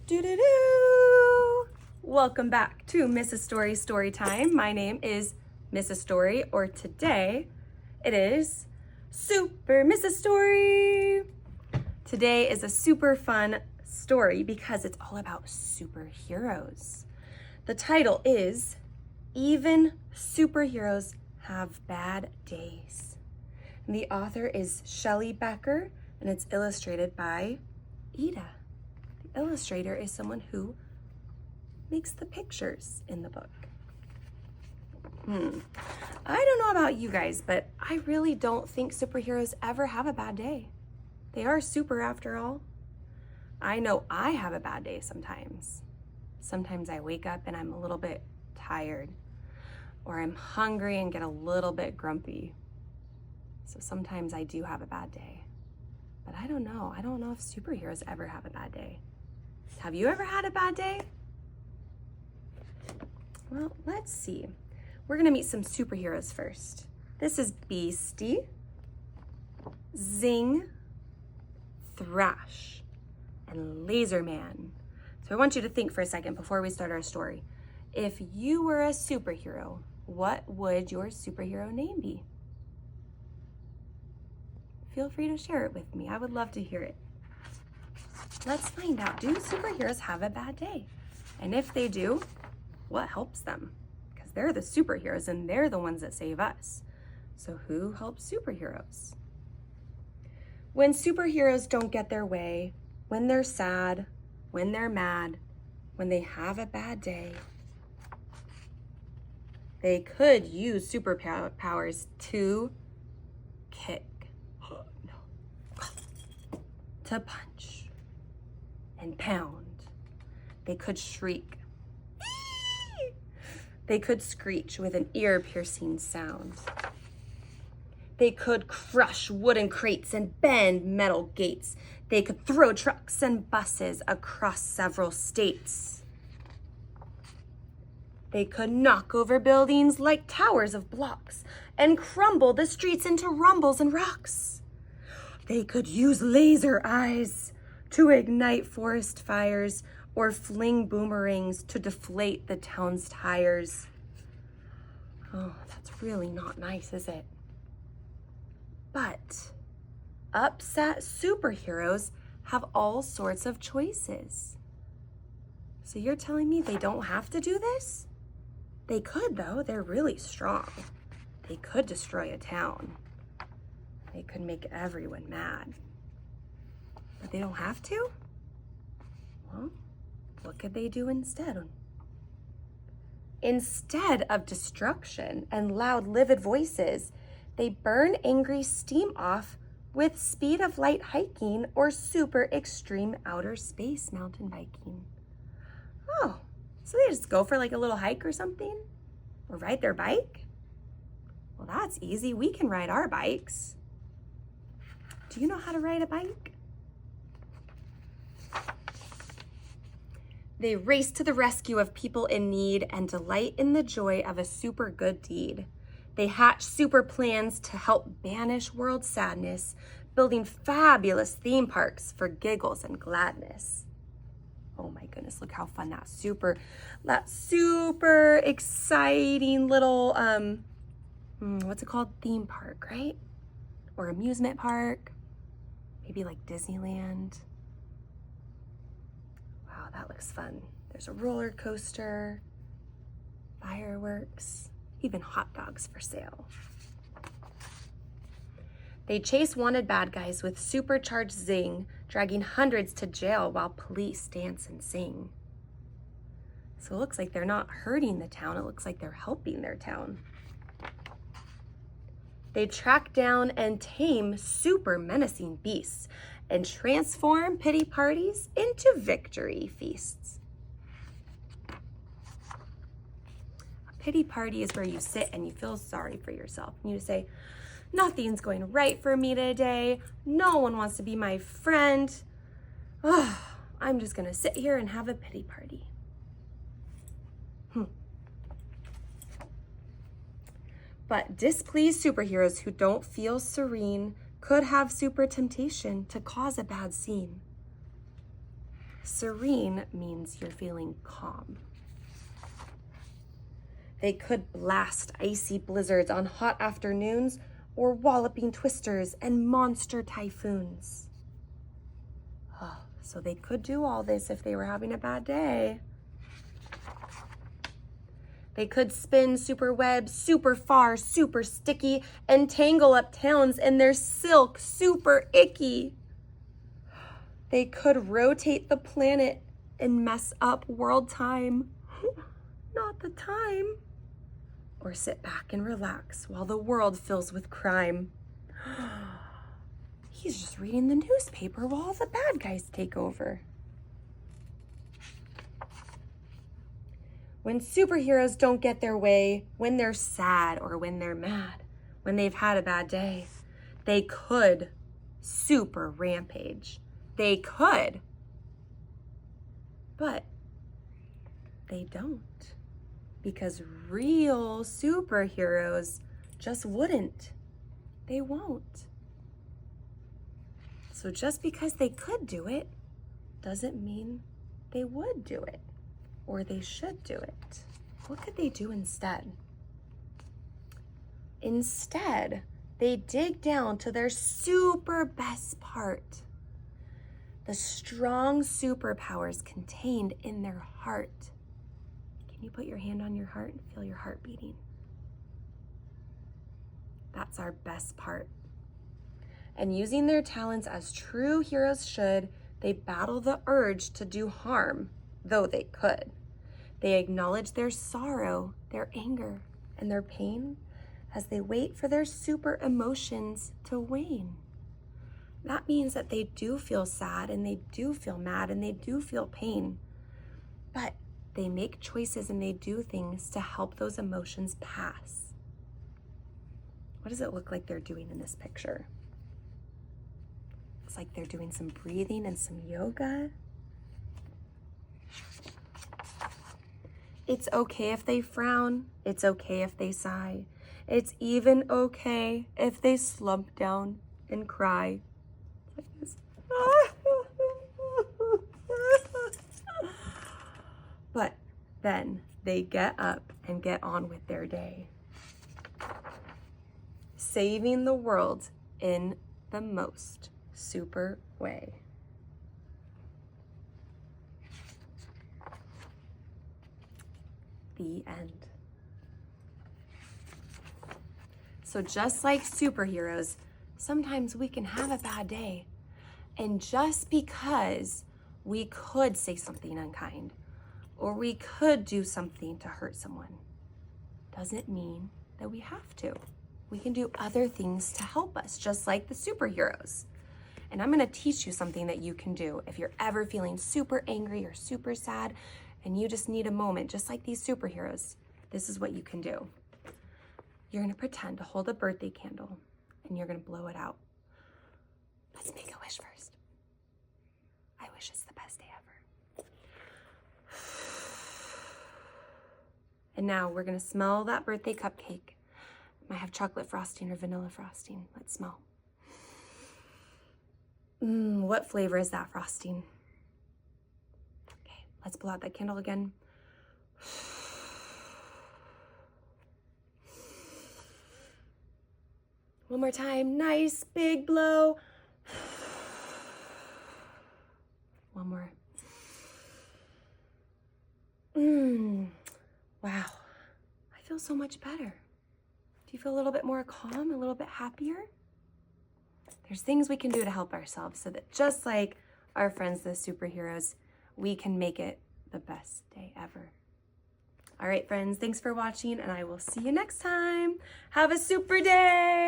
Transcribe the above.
Doo-doo-doo! Welcome back to Mrs. Story Story Time. My name is Mrs. Story, or today it is Super Mrs. Story. Today is a super fun story because it's all about superheroes. The title is Even Superheroes Have Bad Days. And the author is Shelley Becker, and it's illustrated by Ida. The illustrator is someone who makes the pictures in the book. I don't know about you guys, but I really don't think superheroes ever have a bad day. They are super after all. I know I have a bad day sometimes. Sometimes I wake up and I'm a little bit tired, or I'm hungry and get a little bit grumpy. So sometimes I do have a bad day. But I don't know. I don't know if superheroes ever have a bad day. Have you ever had a bad day? Well, let's see. We're gonna meet some superheroes first. This is Beastie, Zing, Thrash, and Laserman. So I want you to think for a second before we start our story. If you were a superhero, what would your superhero name be? Feel free to share it with me. I would love to hear it. Let's find out, do superheroes have a bad day? And if they do, what helps them? Because they're the superheroes and they're the ones that save us. So who helps superheroes? When superheroes don't get their way, when they're sad, when they're mad, when they have a bad day, they could use superpowers to kick, to punch, and pound. They could shriek. They could screech with an ear-piercing sound. They could crush wooden crates and bend metal gates. They could throw trucks and buses across several states. They could knock over buildings like towers of blocks and crumble the streets into rumbles and rocks. They could use laser eyes to ignite forest fires or fling boomerangs to deflate the town's tires. Oh, that's really not nice, is it? But upset superheroes have all sorts of choices. So you're telling me they don't have to do this? They could, though. They're really strong. They could destroy a town. They could make everyone mad. But they don't have to? Well, what could they do instead? Instead of destruction and loud, livid voices, they burn angry steam off with speed of light hiking or super extreme outer space mountain biking. Oh, so they just go for like a little hike or something? Or ride their bike? Well, that's easy. We can ride our bikes. Do you know how to ride a bike? They race to the rescue of people in need and delight in the joy of a super good deed. They hatch super plans to help banish world sadness, building fabulous theme parks for giggles and gladness. Oh my goodness, look how fun that super exciting little, what's it called? Theme park, right? Or amusement park, maybe like Disneyland. Wow, that looks fun. There's a roller coaster, fireworks, even hot dogs for sale. They chase wanted bad guys with supercharged zing, dragging hundreds to jail while police dance and sing. So it looks like they're not hurting the town. It looks like they're helping their town. They track down and tame super menacing beasts and transform pity parties into victory feasts. A pity party is where you sit and you feel sorry for yourself. And you say, nothing's going right for me today. No one wants to be my friend. Oh, I'm just gonna sit here and have a pity party. But displeased superheroes who don't feel serene could have super temptation to cause a bad scene. Serene means you're feeling calm. They could blast icy blizzards on hot afternoons or walloping twisters and monster typhoons. Oh, so they could do all this if they were having a bad day. They could spin super webs super far, super sticky, and tangle up towns in their silk super icky. They could rotate the planet and mess up world time. Not the time. Or sit back and relax while the world fills with crime. He's just reading the newspaper while all the bad guys take over. When superheroes don't get their way, when they're sad or when they're mad, when they've had a bad day, they could super rampage. They could, but they don't, because real superheroes just wouldn't. They won't. So just because they could do it doesn't mean they would do it or they should do it. What could they do instead? Instead, they dig down to their super best part. The strong superpowers contained in their heart. Can you put your hand on your heart and feel your heart beating? That's our best part. And using their talents as true heroes should, they battle the urge to do harm, though they could. They acknowledge their sorrow, their anger, and their pain as they wait for their super emotions to wane. That means that they do feel sad and they do feel mad and they do feel pain, but they make choices and they do things to help those emotions pass. What does it look like they're doing in this picture? Looks like they're doing some breathing and some yoga. It's okay if they frown. It's okay if they sigh. It's even okay if they slump down and cry. Like this. But then they get up and get on with their day, saving the world in the most super way. The end. So just like superheroes, sometimes we can have a bad day. And just because we could say something unkind or we could do something to hurt someone doesn't mean that we have to. We can do other things to help us, just like the superheroes. And I'm gonna teach you something that you can do if you're ever feeling super angry or super sad and you just need a moment, just like these superheroes. This is what you can do. You're gonna pretend to hold a birthday candle and you're gonna blow it out. Let's make a wish first. I wish it's the best day ever. And now we're gonna smell that birthday cupcake. It might have chocolate frosting or vanilla frosting. Let's smell. What flavor is that frosting? Okay, let's blow out that candle again. One more time, nice big blow. One more. Wow, I feel so much better. Do you feel a little bit more calm, a little bit happier? There's things we can do to help ourselves so that just like our friends, the superheroes, we can make it the best day ever. All right, friends, thanks for watching, and I will see you next time. Have a super day.